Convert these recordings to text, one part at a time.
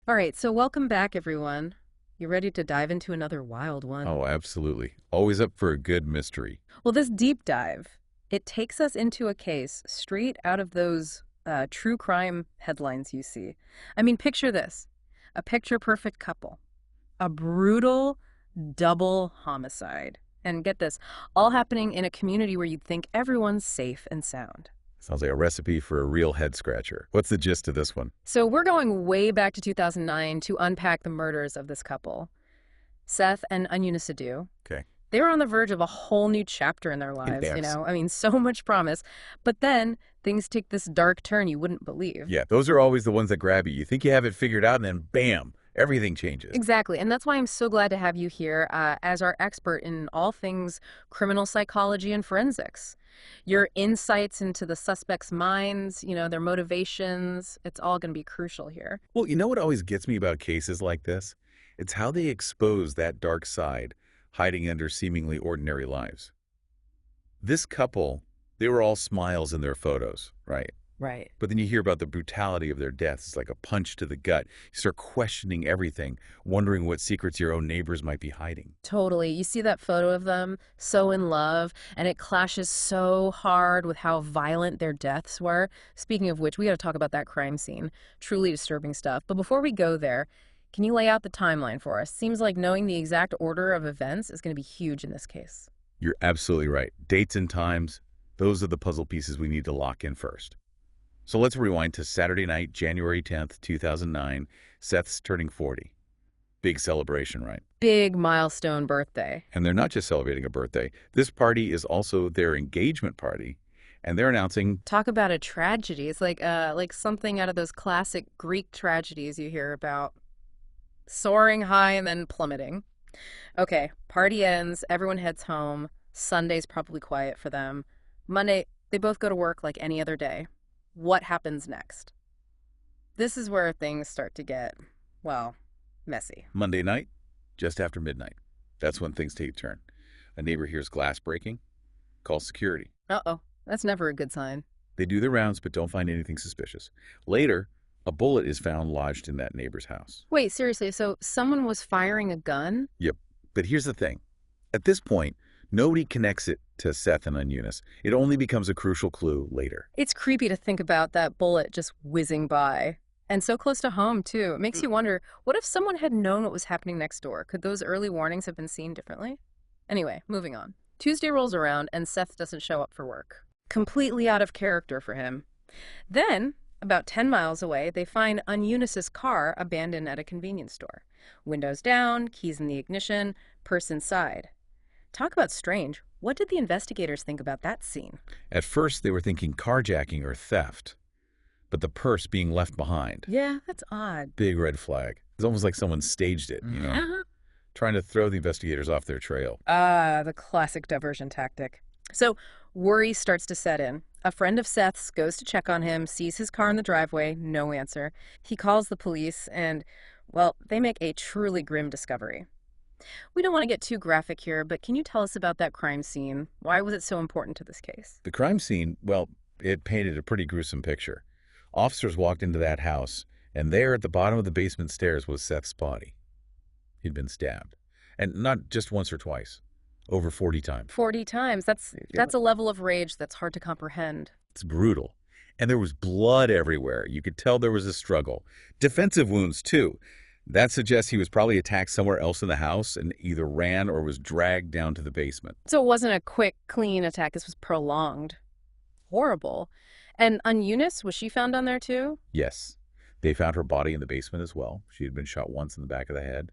All right, so welcome back, everyone. You ready to dive into another wild one? Oh, absolutely. Always up for a good mystery. Well, this deep dive, it takes us into a case straight out of those true crime headlines you see. I mean, picture this, a picture-perfect couple, a brutal double homicide. And get this, all happening in a community where you'd think everyone's safe and sound. Sounds like a recipe for a real head scratcher. What's the gist of this one? So we're going way back to 2009 to unpack the murders of this couple, Seth and Ununice Adu. Okay. They were on the verge of a whole new chapter in their lives, Yes. I mean, so much promise. But then things take this dark turn you wouldn't believe. Yeah, those are always the ones that grab you. You think you have it figured out, and then bam, everything changes. Exactly. And that's why I'm so glad to have you here as our expert in all things criminal psychology and forensics. Your insights into the suspects' minds, their motivations, it's all going to be crucial here. Well, you know what always gets me about cases like this? It's how they expose that dark side hiding under seemingly ordinary lives. This couple, they were all smiles in their photos, right? Right. But then you hear about the brutality of their deaths. It's like a punch to the gut. You start questioning everything, wondering what secrets your own neighbors might be hiding. Totally. You see that photo of them so in love, and it clashes so hard with how violent their deaths were. Speaking of which, we got to talk about that crime scene. Truly disturbing stuff. But before we go there, can you lay out the timeline for us? Seems like knowing the exact order of events is going to be huge in this case. You're absolutely right. Dates and times, those are the puzzle pieces we need to lock in first. So let's rewind to Saturday night, January 10th, 2009. Seth's turning 40. Big celebration, right? Big milestone birthday. And they're not just celebrating a birthday. This party is also their engagement party, and they're announcing... Talk about a tragedy. It's like something out of those classic Greek tragedies you hear about. Soaring high and then plummeting. Okay, party ends, everyone heads home. Sunday's probably quiet for them. Monday, they both go to work like any other day. What happens next? This is where things start to get, well, messy. Monday night, just after midnight. That's when things take a turn. A neighbor hears glass breaking, calls security. Uh-oh, that's never a good sign. They do their rounds but don't find anything suspicious. Later, a bullet is found lodged in that neighbor's house. Wait, seriously, so someone was firing a gun? Yep. But here's the thing. At this point, nobody connects it to Seth and Ununice. It only becomes a crucial clue later. It's creepy to think about that bullet just whizzing by. And so close to home, too. It makes you wonder, what if someone had known what was happening next door? Could those early warnings have been seen differently? Anyway, moving on. Tuesday rolls around and Seth doesn't show up for work. Completely out of character for him. Then, about 10 miles away, they find Ununice's car abandoned at a convenience store. Windows down, keys in the ignition, purse inside. Talk about strange. What did the investigators think about that scene? At first, they were thinking carjacking or theft, but the purse being left behind. Yeah, that's odd. Big red flag. It's almost like someone staged it, trying to throw the investigators off their trail. Ah, the classic diversion tactic. So worry starts to set in. A friend of Seth's goes to check on him, sees his car in the driveway, no answer. He calls the police and, well, they make a truly grim discovery. We don't want to get too graphic here, but can you tell us about that crime scene? Why was it so important to this case? The crime scene, well, it painted a pretty gruesome picture. Officers walked into that house, and there at the bottom of the basement stairs was Seth's body. He'd been stabbed. And not just once or twice. Over 40 times. 40 times. That's a level of rage that's hard to comprehend. It's brutal. And there was blood everywhere. You could tell there was a struggle. Defensive wounds, too. That suggests he was probably attacked somewhere else in the house and either ran or was dragged down to the basement. So it wasn't a quick, clean attack. This was prolonged. Horrible. And Ununice, was she found down there too? Yes. They found her body in the basement as well. She had been shot once in the back of the head.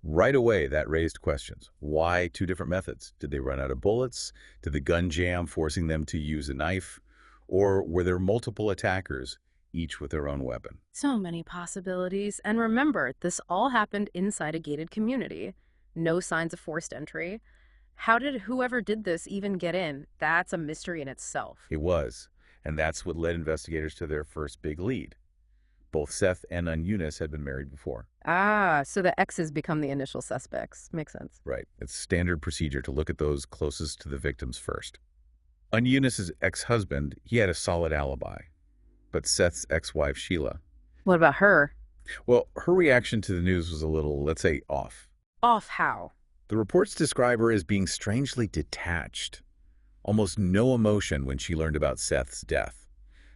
Right away, that raised questions. Why two different methods? Did they run out of bullets? Did the gun jam, forcing them to use a knife? Or were there multiple attackers, each with their own weapon? So many possibilities. And remember, this all happened inside a gated community. No signs of forced entry. How did whoever did this even get in? That's a mystery in itself. It was. And that's what led investigators to their first big lead. Both Seth and Ununice had been married before. Ah, so the exes become the initial suspects. Makes sense. Right. It's standard procedure to look at those closest to the victims first. Ununice's ex-husband, he had a solid alibi. But Seth's ex-wife, Sheila, What about her? Well, her reaction to the news was a little, let's say, off. Off how? The reports describe her as being strangely detached, almost no emotion when she learned about Seth's death.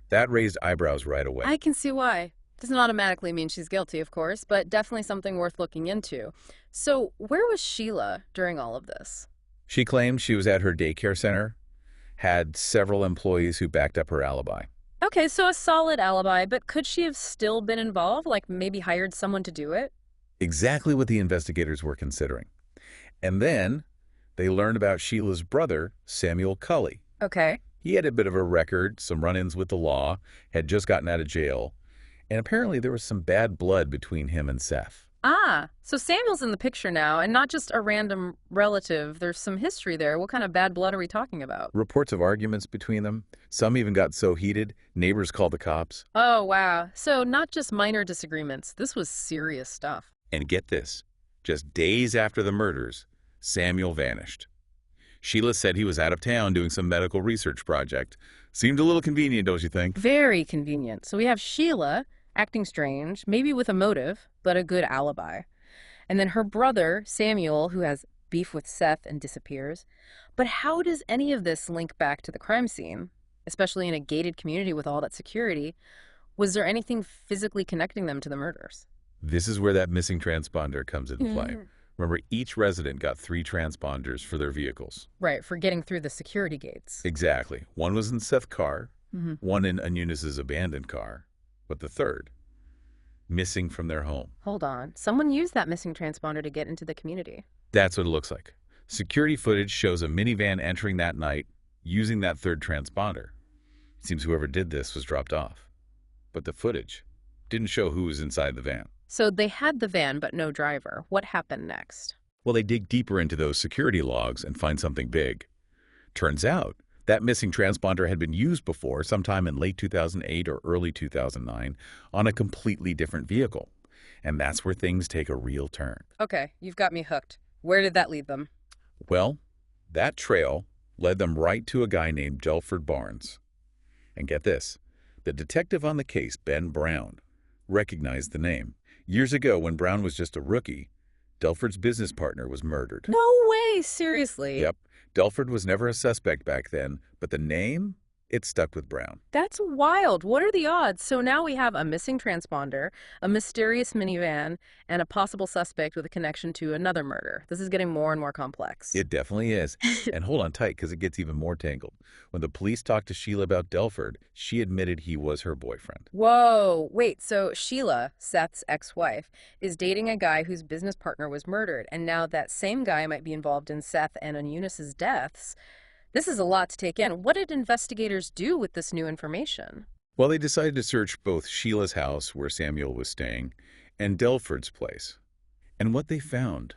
That raised eyebrows right away. I can see why. Doesn't automatically mean she's guilty, of course, but definitely something worth looking into. So, where was Sheila during all of this? She claimed she was at her daycare center, had several employees who backed up her alibi. Okay, so a solid alibi, but could she have still been involved? Like maybe hired someone to do it? Exactly what the investigators were considering. And then they learned about Sheila's brother, Samuel Cully. Okay. He had a bit of a record, some run-ins with the law, had just gotten out of jail, and apparently there was some bad blood between him and Seth. Ah, so Samuel's in the picture now, and not just a random relative. There's some history there. What kind of bad blood are we talking about? Reports of arguments between them. Some even got so heated, neighbors called the cops. Oh, wow. So not just minor disagreements. This was serious stuff. And get this, just days after the murders, Samuel vanished. Sheila said he was out of town doing some medical research project. Seemed a little convenient, don't you think? Very convenient. So we have Sheila acting strange, maybe with a motive, but a good alibi. And then her brother, Samuel, who has beef with Seth and disappears. But how does any of this link back to the crime scene, especially in a gated community with all that security? Was there anything physically connecting them to the murders? This is where that missing transponder comes into play. Mhm. Remember, each resident got 3 transponders for their vehicles. Right, for getting through the security gates. Exactly. One was in Seth's car, Mhm. one in Ununice's abandoned car, but the third, missing from their home. Hold on. Someone used that missing transponder to get into the community. That's what it looks like. Security footage shows a minivan entering that night using that third transponder. Seems whoever did this was dropped off. But the footage didn't show who was inside the van. So they had the van, but no driver. What happened next? Well, they dig deeper into those security logs and find something big. Turns out that missing transponder had been used before, sometime in late 2008 or early 2009, on a completely different vehicle. And that's where things take a real turn. Okay, you've got me hooked. Where did that lead them? Well, that trail led them right to a guy named Delford Barnes. And get this, the detective on the case, Ben Brown, recognized the name. Years ago, when Brown was just a rookie, Delford's business partner was murdered. No way, seriously. Yep. Delford was never a suspect back then, but the name, it stuck with Brown. That's wild. What are the odds? So now we have a missing transponder, a mysterious minivan, and a possible suspect with a connection to another murder. This is getting more and more complex. It definitely is. And hold on tight, because it gets even more tangled. When the police talked to Sheila about Delford, she admitted he was her boyfriend. Whoa, wait, so Sheila, Seth's ex-wife, is dating a guy whose business partner was murdered, and now that same guy might be involved in Seth and Ununice's deaths. This is a lot to take in. What did investigators do with this new information? Well, they decided to search both Sheila's house, where Samuel was staying, and Delford's place. And what they found,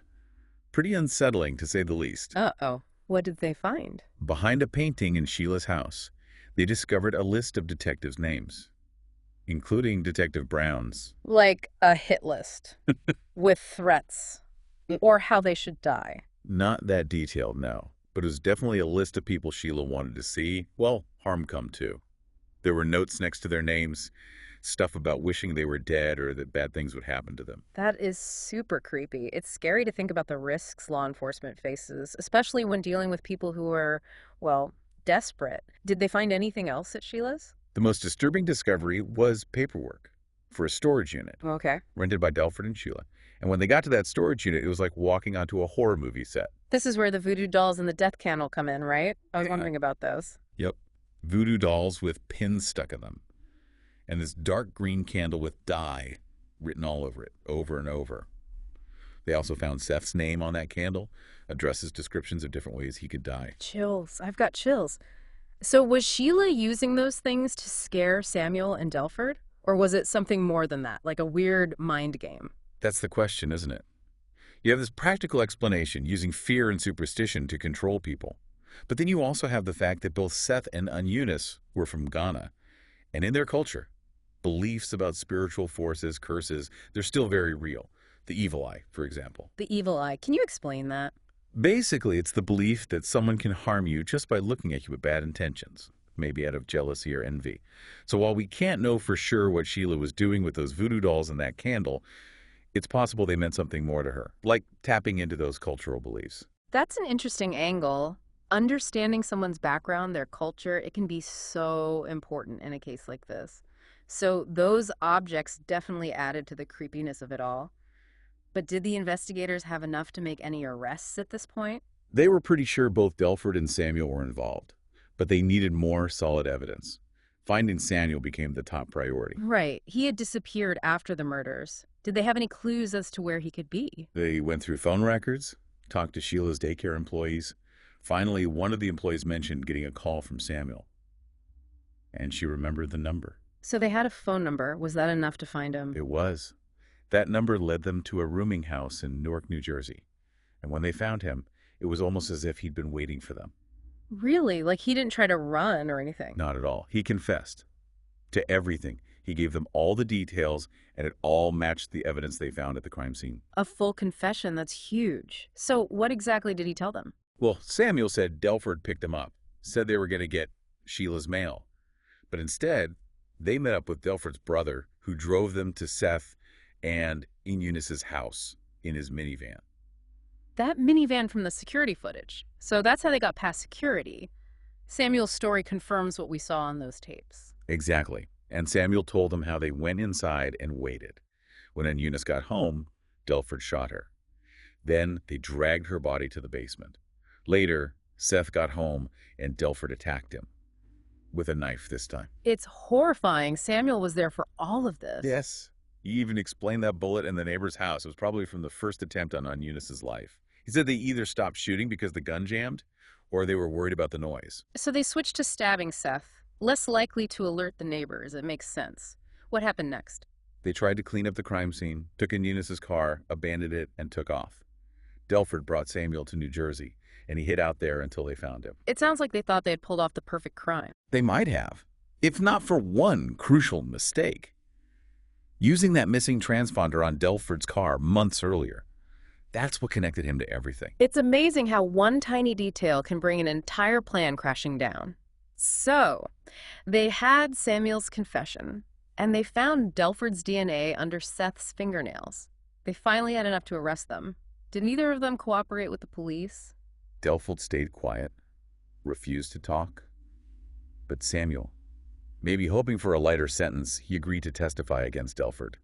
pretty unsettling to say the least. Uh-oh. What did they find? Behind a painting in Sheila's house, they discovered a list of detectives' names, including Detective Brown's. Like a hit list with threats or how they should die. Not that detailed, no, but it was definitely a list of people Sheila wanted to see, well, harm come to. There were notes next to their names, stuff about wishing they were dead or that bad things would happen to them. That is super creepy. It's scary to think about the risks law enforcement faces, especially when dealing with people who are, well, desperate. Did they find anything else at Sheila's? The most disturbing discovery was paperwork for a storage unit Okay. rented by Delford and Sheila. And when they got to that storage unit, it was like walking onto a horror movie set. This is where the voodoo dolls and the death candle come in, right? I was Yeah. wondering about those. Yep. Voodoo dolls with pins stuck in them. And this dark green candle with dye written all over it, over and over. They also found Seth's name on that candle, addresses, descriptions of different ways he could die. Chills. I've got chills. So was Sheila using those things to scare Samuel and Delford? Or was it something more than that, like a weird mind game? That's the question, isn't it? You have this practical explanation using fear and superstition to control people. But then you also have the fact that both Seth and Ununice were from Ghana. And in their culture, beliefs about spiritual forces, curses, they're still very real. The evil eye, for example. The evil eye. Can you explain that? Basically, it's the belief that someone can harm you just by looking at you with bad intentions. maybe out of jealousy or envy. So while we can't know for sure what Sheila was doing with those voodoo dolls and that candle, it's possible they meant something more to her, like tapping into those cultural beliefs. That's an interesting angle. Understanding someone's background, their culture, it can be so important in a case like this. So those objects definitely added to the creepiness of it all. But did the investigators have enough to make any arrests at this point? They were pretty sure both Delford and Samuel were involved, but they needed more solid evidence. Finding Samuel became the top priority. Right. He had disappeared after the murders. Did they have any clues as to where he could be? They went through phone records, talked to Sheila's daycare employees. Finally, one of the employees mentioned getting a call from Samuel, and she remembered the number. So they had a phone number. Was that enough to find him? It was. That number led them to a rooming house in Newark, New Jersey. And when they found him, it was almost as if he'd been waiting for them. Really? Like he didn't try to run or anything? Not at all. He confessed to everything. He gave them all the details, and it all matched the evidence they found at the crime scene. A full confession. That's huge. So what exactly did he tell them? Well, Samuel said Delford picked him up, said they were going to get Sheila's mail. But instead, they met up with Delford's brother, who drove them to Seth and Ununice's house in his minivan. That minivan from the security footage. So that's how they got past security. Samuel's story confirms what we saw on those tapes. Exactly. And Samuel told them how they went inside and waited. When Ununice got home, Delford shot her. Then they dragged her body to the basement. Later, Seth got home and Delford attacked him. With a knife this time. It's horrifying. Samuel was there for all of this. Yes. He even explained that bullet in the neighbor's house. It was probably from the first attempt on Ununice's life. He said they either stopped shooting because the gun jammed, or they were worried about the noise. So they switched to stabbing Seth. Less likely to alert the neighbors. It makes sense. What happened next? They tried to clean up the crime scene, took Ununice's car, abandoned it, and took off. Delford brought Samuel to New Jersey, and he hid out there until they found him. It sounds like they thought they had pulled off the perfect crime. They might have, if not for one crucial mistake. Using that missing transponder on Delford's car months earlier. That's what connected him to everything. It's amazing how one tiny detail can bring an entire plan crashing down. So, they had Samuel's confession, and they found Delford's DNA under Seth's fingernails. They finally had enough to arrest them. Did neither of them cooperate with the police? Delford stayed quiet, refused to talk. But Samuel, maybe hoping for a lighter sentence, he agreed to testify against Delford.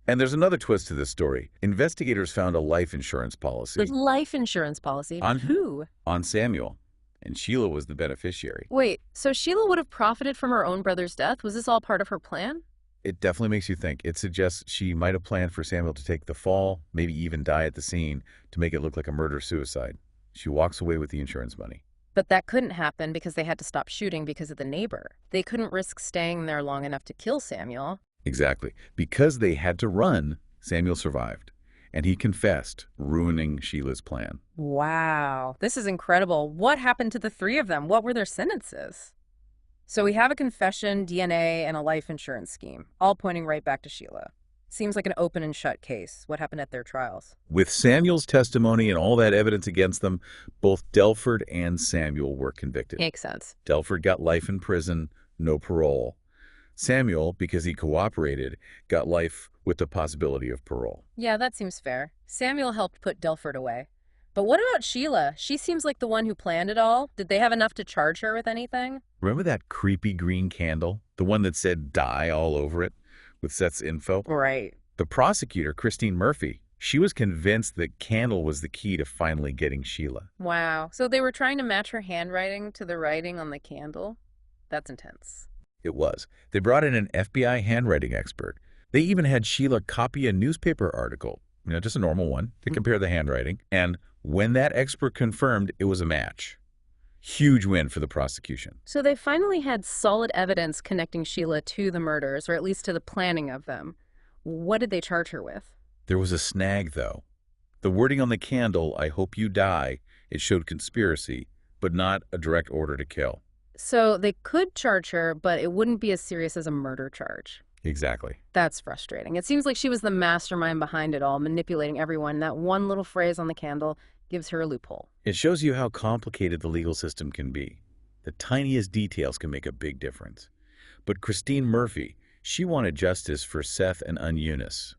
And there's another twist to this story. Investigators found a life insurance policy. The life insurance policy? On who? On Samuel. And Sheila was the beneficiary. Wait, so Sheila would have profited from her own brother's death? Was this all part of her plan? It definitely makes you think. It suggests she might have planned for Samuel to take the fall, maybe even die at the scene, to make it look like a murder-suicide. She walks away with the insurance money. But that couldn't happen because they had to stop shooting because of the neighbor. They couldn't risk staying there long enough to kill Samuel. Exactly. Because they had to run, Samuel survived. And he confessed, ruining Sheila's plan. Wow, this is incredible. What happened to the three of them? What were their sentences? So we have a confession, DNA, and a life insurance scheme, all pointing right back to Sheila. Seems like an open and shut case. What happened at their trials? With Samuel's testimony and all that evidence against them, both Delford and Samuel were convicted. Makes sense. Delford got life in prison, no parole. Samuel, because he cooperated, got life with the possibility of parole. Yeah, that seems fair. Samuel helped put Delford away. But what about Sheila? She seems like the one who planned it all. Did they have enough to charge her with anything? Remember that creepy green candle? The one that said die all over it with Seth's info? Right. The prosecutor, Christine Murphy, she was convinced that candle was the key to finally getting Sheila. Wow. So they were trying to match her handwriting to the writing on the candle? That's intense. It was. They brought in an FBI handwriting expert. They even had Sheila copy a newspaper article, just a normal one, to compare the handwriting. And when that expert confirmed, it was a match. Huge win for the prosecution. So they finally had solid evidence connecting Sheila to the murders, or at least to the planning of them. What did they charge her with? There was a snag, though. The wording on the candle, I hope you die, it showed conspiracy, but not a direct order to kill. So they could charge her, but it wouldn't be as serious as a murder charge. Exactly. That's frustrating. It seems like she was the mastermind behind it all, manipulating everyone. That one little phrase on the candle gives her a loophole. It shows you how complicated the legal system can be. The tiniest details can make a big difference. But Christine Murphy, she wanted justice for Seth and Ununice,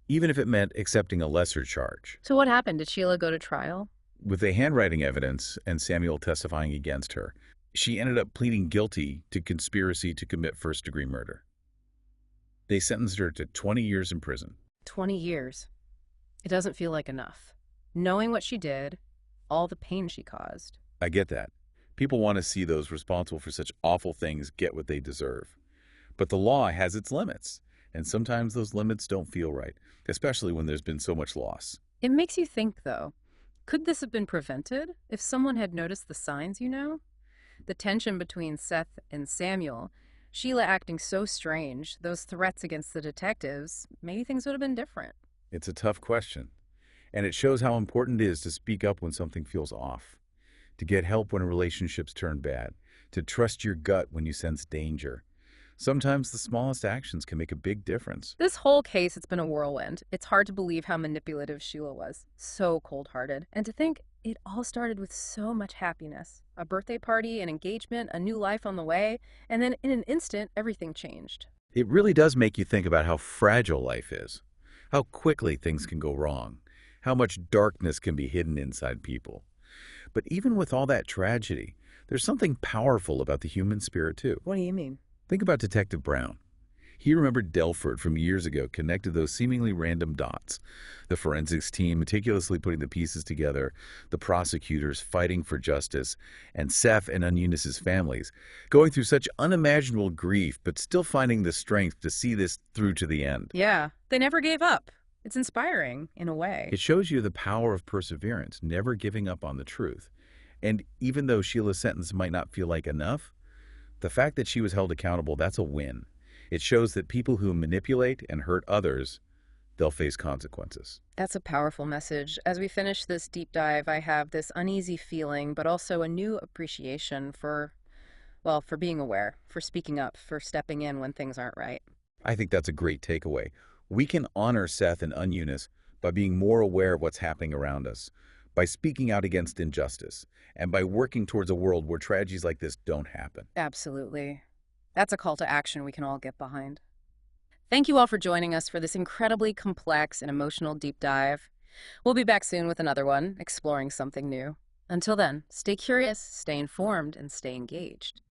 even if it meant accepting a lesser charge. So what happened? Did Sheila go to trial? With the handwriting evidence and Samuel testifying against her, she ended up pleading guilty to conspiracy to commit first-degree murder. They sentenced her to 20 years in prison. 20 years. It doesn't feel like enough. Knowing what she did, all the pain she caused. I get that. People want to see those responsible for such awful things get what they deserve. But the law has its limits, and sometimes those limits don't feel right, especially when there's been so much loss. It makes you think, though. Could this have been prevented if someone had noticed the signs, you know? The tension between Seth and Samuel, Sheila acting so strange, those threats against the detectives, maybe things would have been different. It's a tough question, and it shows how important it is to speak up when something feels off, to get help when relationships turn bad, to trust your gut when you sense danger. Sometimes the smallest actions can make a big difference. This whole case, it's been a whirlwind. It's hard to believe how manipulative Sheila was. So cold-hearted. And to think it all started with so much happiness. A birthday party, an engagement, a new life on the way, and then in an instant, everything changed. It really does make you think about how fragile life is, how quickly things can go wrong, how much darkness can be hidden inside people. But even with all that tragedy, there's something powerful about the human spirit, too. What do you mean? Think about Detective Brown. He remembered Delford from years ago, connected those seemingly random dots. The forensics team meticulously putting the pieces together, the prosecutors fighting for justice, and Seth and Ununice's families going through such unimaginable grief, but still finding the strength to see this through to the end. Yeah, they never gave up. It's inspiring, in a way. It shows you the power of perseverance, never giving up on the truth. And even though Sheila's sentence might not feel like enough, the fact that she was held accountable, that's a win. It shows that people who manipulate and hurt others, they'll face consequences. That's a powerful message. As we finish this deep dive, I have this uneasy feeling, but also a new appreciation for, well, for being aware, for speaking up, for stepping in when things aren't right. I think that's a great takeaway. We can honor Seth and Ununice by being more aware of what's happening around us, by speaking out against injustice, and by working towards a world where tragedies like this don't happen. Absolutely. That's a call to action we can all get behind. Thank you all for joining us for this incredibly complex and emotional deep dive. We'll be back soon with another one, exploring something new. Until then, stay curious, stay informed, and stay engaged.